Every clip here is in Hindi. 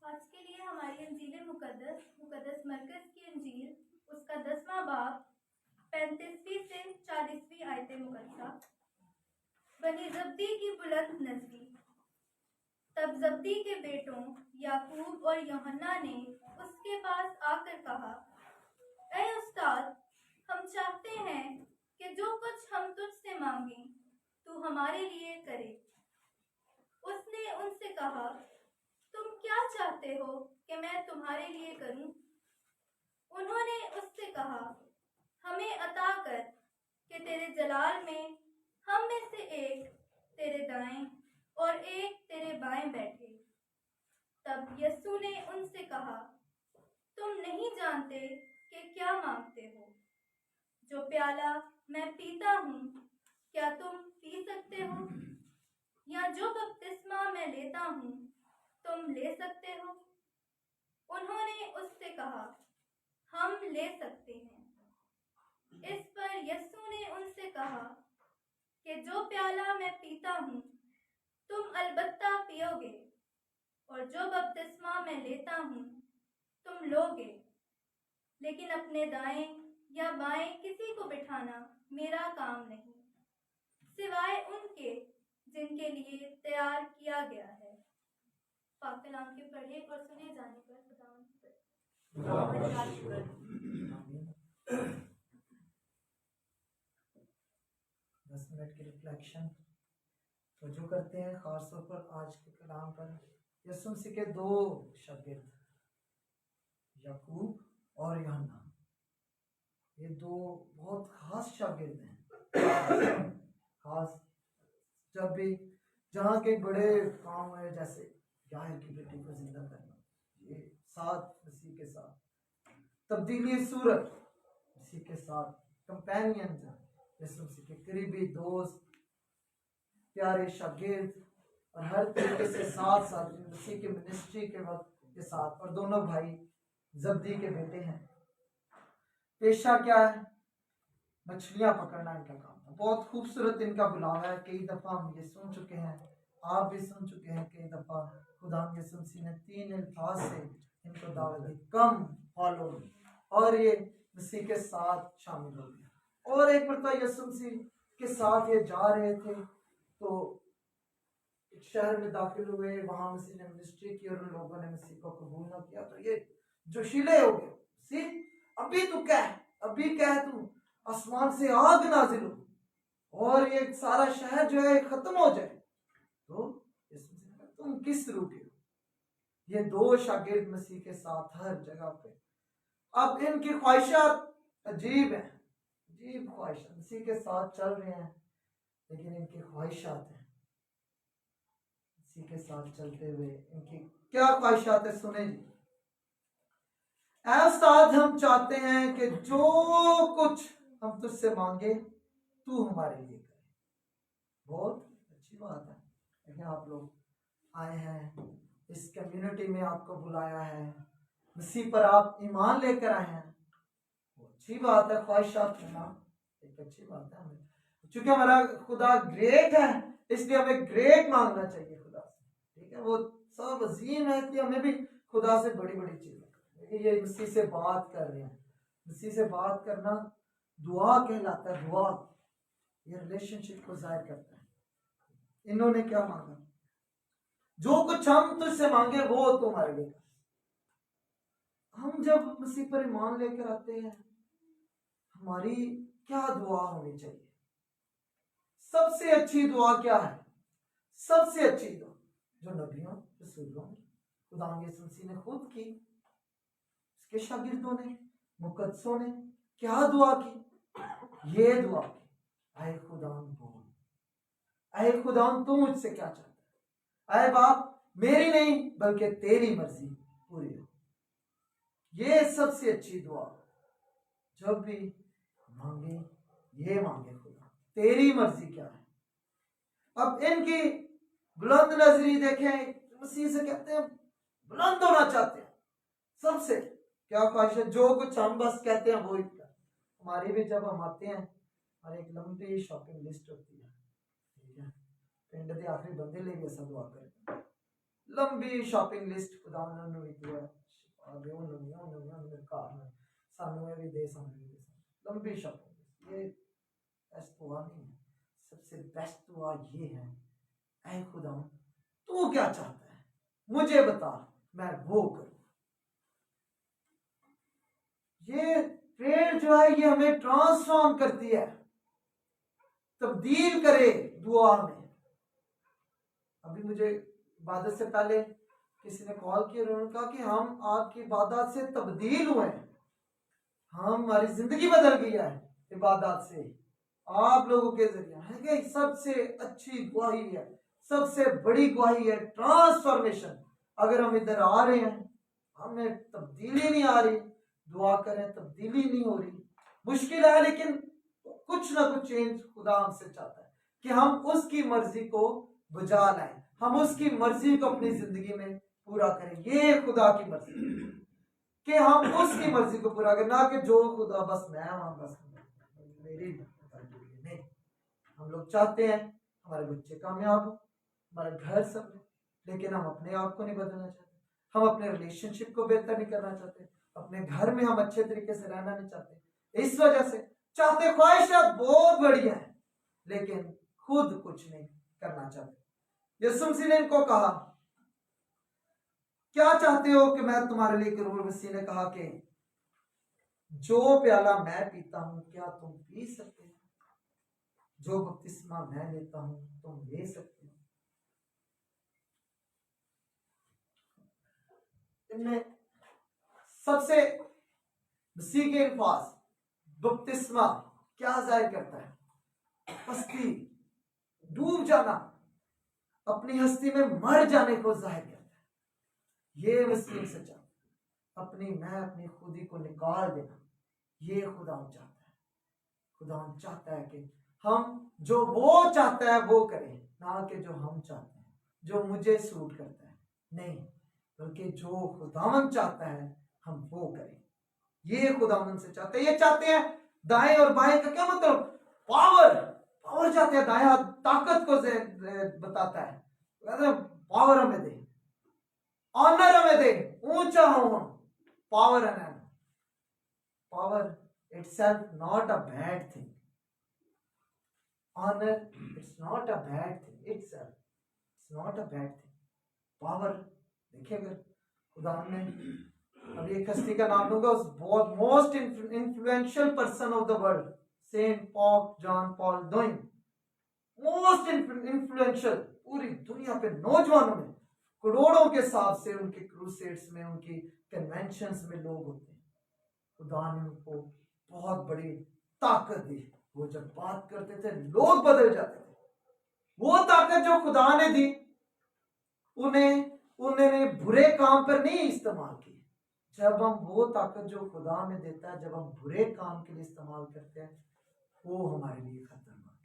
आज के लिए हमारी अंजील मुकद्दस मरकज की अंजील उसका 10वां बाब 35वीं से 40वीं आयत मुकद्दसा। बनी जब्दी की बुलंद नजरी। तब जब्दी के बेटों याकूब और यूहन्ना ने उसके पास आकर कहा, ऐ उस्ताद, हम चाहते हैं कि जो कुछ हम तुझसे मांगें तू हमारे लिए करे। उसने उनसे कहा, तुम क्या चाहते हो कि मैं तुम्हारे लिए करूं? उन्होंने उससे कहा, हमें अता कर कि तेरे जलाल में हम में से एक तेरे दाएं और एक तेरे बाएं बैठे। तब यीशु ने उनसे कहा, तुम नहीं जानते कि क्या मांगते हो। जो प्याला मैं पीता हूँ क्या तुम पी सकते हो? या जो बपतिस्मा मैं लेता हूँ तुम ले सकते हो? उन्होंने उससे कहा, हम ले सकते हैं। इस पर यीशु ने उनसे कहा कि जो प्याला मैं पीता हूँ तुम अलबत्ता पियोगे, और जो बपतिस्मा मैं लेता हूँ तुम लोगे, लेकिन अपने दाएं या बाएं किसी को बिठाना मेरा काम नहीं, सिवाय उनके जिनके लिए तैयार किया गया है। पाक कलाम के पढ़े और सुने जाने पर दस मिनट की रिफ्लेक्शन तो जो करते हैं खास तौर पर आज के कलाम पर। यीशु मसीह के दो शागिर्द याकूब और यूहन्ना, ये दो बहुत खास शागिर्द हैं। खास जब भी जहाँ के बड़े काम हुए, जैसे याहिर की बेटी को जिंदा करना, ये साथ मसीह के साथ तब्दीली सूरत, मसीह के साथ कंपेनियन, यीशु मसीह के करीबी दोस्त, प्यारे शागिर्द, और हर तरीके से साथ साथ मसीह के मिनिस्ट्री के वक्त के साथ। और दोनों भाई जब्दी के बेटे हैं। पेशा क्या है? मछलियां पकड़ना इनका काम था। बहुत खूबसूरत इनका बुलावा है। कई दफा हम ये सुन चुके हैं, आप भी सुन चुके हैं। कई दफा खुदा यीशु मसीह ने 3 अल्फाज से इनको दावत दी, कम फॉलो, और ये मसीह के साथ शामिल हो गया। और एक मरतबा यीशु मसीह के साथ ये जा रहे थे तो एक शहर में दाखिल हुए, वहां मसीह ने मिनिस्ट्री की और उन लोगों ने मसीह को कबूल ना किया तो ये जोशीले हो गए, मसीह अभी तू कह, अभी कह तू आसमान से आग नाजिल हो और ये सारा शहर जो है खत्म हो जाए। तो तुम किस रूह के हो? ये दो शागिर्द मसीह के साथ हर जगह पे। अब इनकी ख्वाहिशात अजीब है, अजीब ख्वाहिशात। मसीह के साथ चल रहे हैं लेकिन इनकी ख्वाहिशात हैं। मसीह के साथ चलते हुए इनकी क्या ख्वाहिशात है, सुने जी। ऐसा हम चाहते हैं कि जो कुछ हम तुझसे मांगे तू हमारे लिए करे। बहुत अच्छी बात है। लेकिन आप लोग आए हैं, इस कम्युनिटी में आपको बुलाया है, मसीह पर आप ईमान लेकर आए हैं, अच्छी बात है। ख्वाहिशात होना एक अच्छी बात है। हमें चूंकि हमारा खुदा ग्रेट है इसलिए हमें ग्रेट मांगना चाहिए खुदा से, ठीक है। वो सब अजीम है इसलिए हमें भी खुदा से बड़ी बड़ी चीजें। ये मसीह से बात कर रहे हैं। मसीह से बात करना दुआ कहलाता है। दुआ ये रिलेशनशिप को जाहिर करता है। इन्होंने क्या मांगा? जो कुछ हम तुझसे मांगे वो तुम्हारे लिए। हम जब मसीह पर ईमान लेकर आते हैं, हमारी क्या दुआ होनी चाहिए? सबसे अच्छी दुआ क्या है? सबसे अच्छी दुआ जो नबियों, रसूलों, खुदा यीशु मसीह ने खुद की, उसके शागिर्दों ने, मुकद्दसों ने क्या दुआ की? ये दुआ की, ऐ खुदा बोल, ऐ खुदा तू मुझसे क्या चाहता है? ऐ बाप, मेरी नहीं बल्कि तेरी मर्जी पूरी हो। ये सबसे अच्छी दुआ। जब भी मांगे ये मांगे, खुदा तेरी मर्जी क्या है। अब इनकी बुलंद नजरी देखें, मसीह से कहते हैं बुलंद होना चाहते हैं। सबसे क्या ख्वाहिश है? जो कुछ हम बस कहते हैं वो ही। हमारी भी जब हम आते हैं हमारी एक लंबी शॉपिंग लिस्ट होती है, ठीक है। पिंड के आखिरी बंदे ले भी ऐसा दुआ करें, लंबी शॉपिंग लिस्ट खुदा ने भी दिया आगे उन्होंने कहा सानू ये भी दे लंबी शॉपिंग। ये बेस्ट दुआ नहीं है, सबसे बेस्ट दुआ ये है, ऐ खुदा तू क्या चाहता है मुझे बता, मैं वो करूं। ये प्रेयर जो है ये हमें ट्रांसफॉर्म करती है, तब्दील करे दुआ में। अभी मुझे इबादत से पहले किसी ने कॉल किया, उन्होंने कहा कि हम आपकी इबादत से तब्दील हुए हैं, हमारी जिंदगी बदल गई है इबादत से आप लोगों के जरिए। है कि सबसे अच्छी गवाही है, सबसे बड़ी गवाही है ट्रांसफॉर्मेशन। अगर हम इधर आ रहे हैं हमें तब्दीली नहीं आ रही, दुआ करें तब्दीली नहीं हो रही, मुश्किल है, लेकिन कुछ ना कुछ चेंज खुदा हमसे चाहता है कि हम उसकी मर्जी को बुझा लाएं, हम उसकी मर्जी को अपनी जिंदगी में पूरा करें। ये खुदा की मर्जी कि हम उसकी मर्जी को पूरा करें, ना कि जो खुदा बस मैं वहां बस मेरी नहीं। हम लोग चाहते हैं हमारे बच्चे कामयाब हो, हमारा घर सब, लेकिन हम अपने आप को नहीं बदलना चाहते, हम अपने रिलेशनशिप को बेहतर नहीं करना चाहते, अपने घर में हम अच्छे तरीके से रहना नहीं चाहते। इस वजह से चाहते ख्वाहिशात बहुत बढ़िया है लेकिन खुद कुछ नहीं करना चाहते। यीशु मसीह ने इनको कहा क्या चाहते हो कि मैं तुम्हारे लिए करूं? मसीह ने कहा कि जो प्याला मैं पीता हूं क्या तुम पी सकते हो, जो बपतिस्मा मैं लेता हूं तुम ले सकते हो। इनमें सबसे मसीह के अल्फाज बपतिस्मा क्या जाहिर करता है? हस्ती, डूब जाना, अपनी हस्ती में मर जाने को जाहिर करता है। ये मसीह सच्चा अपनी खुदी को निकाल देना, ये खुदा चाहता है। खुदा चाहता है कि हम जो वो चाहता है वो करें, ना कि जो हम चाहते हैं, जो मुझे सूट करता है नहीं, बल्कि जो खुदावन चाहता है हम वो करें। ये खुदावन से चाहते हैं। ये चाहते हैं दाएं और बाएं का क्या मतलब? पावर चाहते हैं, दाएं हाथ ताकत को बताता है, पावर हमें दे, ऑनर हमें दे, ऊंचा हो हम, power and honour. Power itself not a bad thing, honor it's not a bad thing itself, it's not a bad thing। Power देखिए, अगर खुदा ने अभी एक हस्ती का नाम लूंगा, उस बहुत most influential person of the world, Saint Pope John Paul doing, most influential, पूरी दुनिया पे नौजवानों में करोड़ों के हिसाब से उनके क्रूसेड्स में, उनकी कन्वेंशंस में लोग होते हैं। खुदा ने उनको बहुत बड़ी ताकत दी, वो जब बात करते थे लोग बदल जाते थे। वो ताकत जो खुदा ने दी उन्होंने बुरे काम पर नहीं इस्तेमाल की। जब हम वो ताकत जो खुदा हमें देता है, जब हम बुरे काम के लिए इस्तेमाल करते हैं, वो हमारे लिए खतरनाक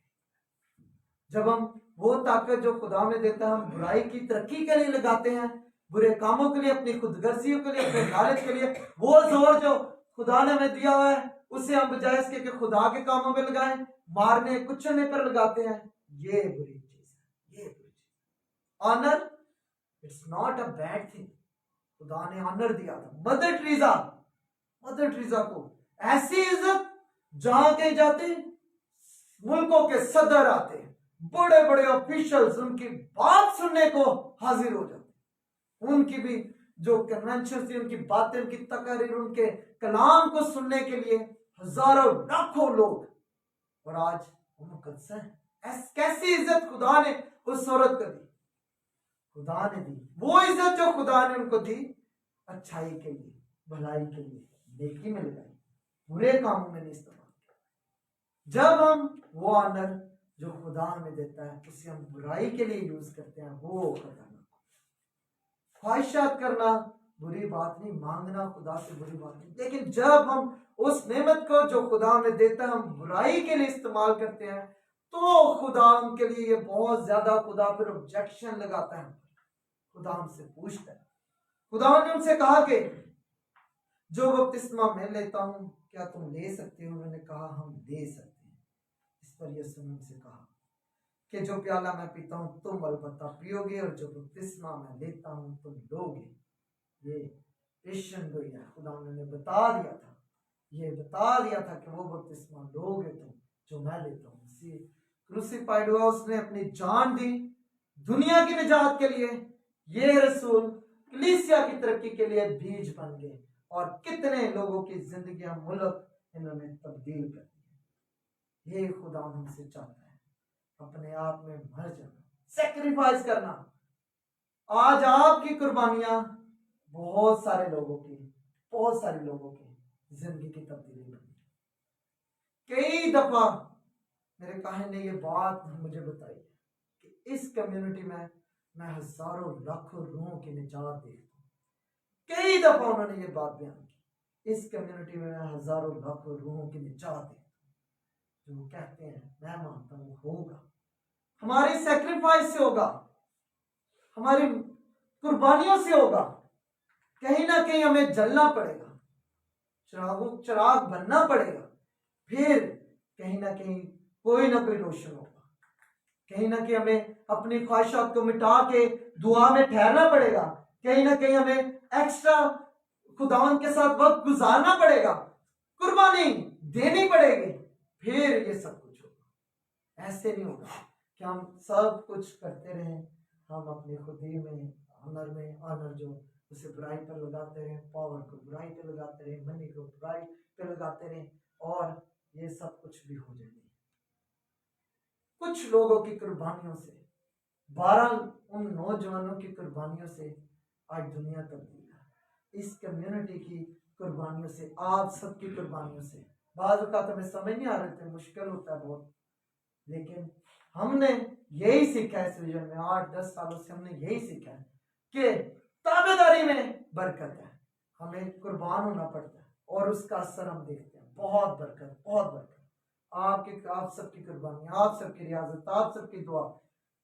है। जब हम वो ताकत जो खुदा हमें देता है हम बुराई की तरक्की के लिए लगाते हैं, बुरे कामों के लिए, अपनी खुदगर्जियों के लिए, अपने लालच के लिए, वो जोर जो खुदा ने हमें दिया हुआ है उसे हम बजाय इसके कि खुदा के कामों में लगाएं, मारने कुचलने पर लगाते हैं, ये बुरी चीज है, ये बुरी चीज। Honour it's not a bad thing. खुदा ने ऑनर दिया था। मदर टेरेसा को ऐसी इज्जत, जहां कहीं जाते मुल्कों के सदर आते, बड़े बड़े ऑफिशियल्स उनकी बात सुनने को हाजिर हो जाते, उनकी भी जो कन्वेंशन थी, उनकी बातें, उनकी तकरीर, उनके कलाम को सुनने के लिए हजारों लाखों लोग। और आज वो मुकद्दस है। कैसी इज्जत खुदा ने उस औरत को दी? खुदा ने दी वो इज्जत जो खुदा ने उनको दी अच्छाई के लिए, भलाई के लिए, नेकी में लगाई, बुरे कामों में नहीं इस्तेमाल किया। जब हम वो ऑनर जो खुदा हमें देता है उसे हम बुराई के लिए यूज करते हैं, वो खतरनाक। ख्वाहिशात करना बुरी बात नहीं, मांगना खुदा से बुरी बात नहीं, लेकिन जब हम उस नेमत को जो खुदा हमें देता है हम बुराई के लिए इस्तेमाल करते हैं, तो खुदा उनके लिए ये बहुत ज्यादा खुदा फिर ऑब्जेक्शन लगाता है। खुदा हमसे पूछता है, खुदा ने उनसे कहा कि जो बपतिस्मा मैं लेता हूं क्या तुम ले सकते हो? उन्होंने कहा हम ले सकते हैं। इस पर यीशु ने उनसे कहा कि जो प्याला मैं पीता हूँ तुम अलबत्ता पियोगे, और जो बपतिस्मा मैं लेता हूँ तुम लोगे। ये पेशन गोई है, खुदा ने बता दिया था, ये बता दिया था कि वो बपतिस्मा लोगे तुम जो मैं लेता हूँ। इसी क्रूसिफाइड हुआ, उसने अपनी जान दी दुनिया की निजात के लिए। ये रसूल कलीसिया की तरक्की के लिए बीज बन गए, और कितने लोगों की जिंदगियां, मुल्क इन्होंने तब्दील कर दी। ये खुदा हमसे चाहता है, अपने आप में मर जाना, सेक्रीफाइस करना। आज आपकी कुर्बानियां बहुत सारे लोगों की जिंदगी की तब्दीली बनी। कई दफा मेरे काहे ने ये बात मुझे बताई कि इस कम्युनिटी में मैं हजारों लाखों रूहों की निजात देखता हूँ। कई दफा उन्होंने ये बात बयान की, इस कम्युनिटी में मैं हजारों लाखों रूहों की निजात देखता हूँ। जो कहते हैं मैं मानता हूँ होगा, हमारी सेक्रीफाइस से होगा, हमारी कुर्बानियों से होगा। कहीं ना कहीं हमें जलना पड़ेगा, चिराग बनना पड़ेगा, फिर कहीं ना कहीं कोई ना कोई रोशन होगा। कहीं ना कहीं हमें अपनी ख्वाहिशात को मिटा के दुआ में ठहरना पड़ेगा। कहीं ना कहीं हमें एक्स्ट्रा खुदावन के साथ वक्त गुजारना पड़ेगा, कुर्बानी देनी पड़ेगी, फिर ये सब कुछ होगा। ऐसे नहीं होगा कि हम सब कुछ करते रहें, हम अपनी खुदी में ऑनर जो उसे बुराई पर लगाते रहे, पावर को बुराई पे लगाते रहे, मनी को बुराई पे लगाते रहे, और ये सब कुछ भी हो जाएगी। कुछ लोगों की कुर्बानियों से, 12 उन नौजवानों की कुर्बानियों से आज दुनिया तब्दील है। इस कम्युनिटी की कुर्बानियों से, आप सबकी कुर्बानियों से। बाज़ औक़ात हमें समझ नहीं आ रहे थे, मुश्किल होता है बहुत, लेकिन हमने यही सीखा है इस विजन में। 8-10 सालों से हमने यही सीखा है कि ताबेदारी में बरकत है, हमें कुर्बान होना पड़ता है, और उसका असर हम देखते हैं। बहुत बरकत, बहुत बरकत। आप सबकी कुर्बानी, आप सबकी रियाजत, आप सबकी दुआ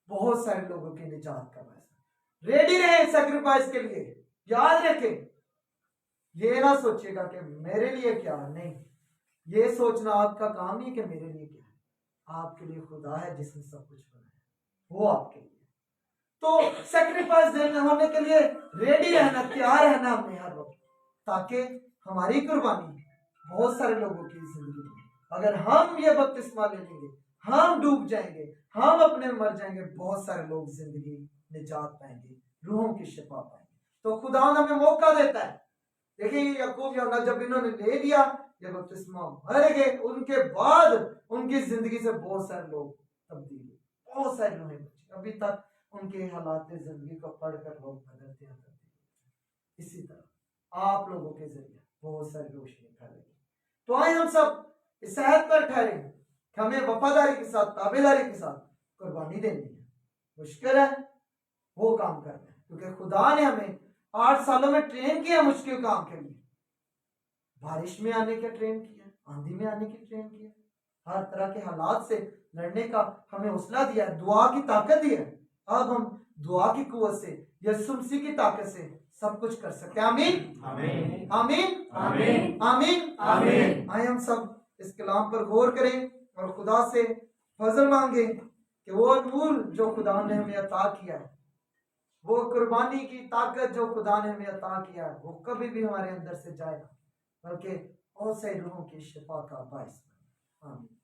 बहुत सारे लोगों की निजात का बायस। रेडी रहे सैक्रिफाइस के लिए। याद रखें, ये ना सोचिएगा कि मेरे लिए क्या, नहीं, ये सोचना आपका काम नहीं कि मेरे लिए क्या है। आपके लिए खुदा है जिसने सब कुछ बनाया, वो आपके लिए। तो सैक्रिफाइस देने होने के लिए रेडी रहना, तैयार रहना हमने हर वक्त, ताकि हमारी कुर्बानी बहुत सारे लोगों की जिंदगी में, अगर हम ये बपतिस्मा ले लेंगे, हम डूब जाएंगे, हम अपने मर जाएंगे, बहुत सारे लोग जिंदगी निजात पाएंगे, रूहों की शिफा पाएंगे। तो खुदा हमें मौका देता है। देखिए याकूब यूहन्ना जब इन्होंने ले लिया ये बपतिस्मा, मर गए, उनके बाद उनकी जिंदगी से बहुत सारे लोग तब्दील हुए, बहुत सारे लोग बचे। अभी तक उनके हालात जिंदगी को पढ़कर लोग बदलते हैं। इसी तरह आप लोगों के जरिए बहुत सारी रोशनी फैलेगी। तो आए हम सब इस सेहत पर ठहरे कि हमें वफादारी के साथ, ताबेदारी के साथ कुर्बानी देनी है। मुश्किल है, वो काम करना है, क्योंकि खुदा ने हमें 8 सालों में ट्रेन किया मुश्किल काम के लिए। बारिश में आने का ट्रेन किया, आंधी में आने की ट्रेन किया, हर तरह के हालात से लड़ने का हमें हौसला दिया, दुआ की ताकत दी है। अब हम दुआ की कुव्वत से, यीशु मसीह की ताकत से सब कुछ कर सकते हैं। आमीन आमीन आमीन आमीन आमीन आमीन। आए हम सब इस कलाम पर गौर करें और खुदा से फजल मांगे कि वो नूर जो खुदा ने हमें अता किया है, वो कुर्बानी की ताकत जो खुदा ने हमें अता किया है, वो कभी भी हमारे अंदर से जाए ना, बल्कि बहुत से रूहों की शिफा का बायस बने। आमीन।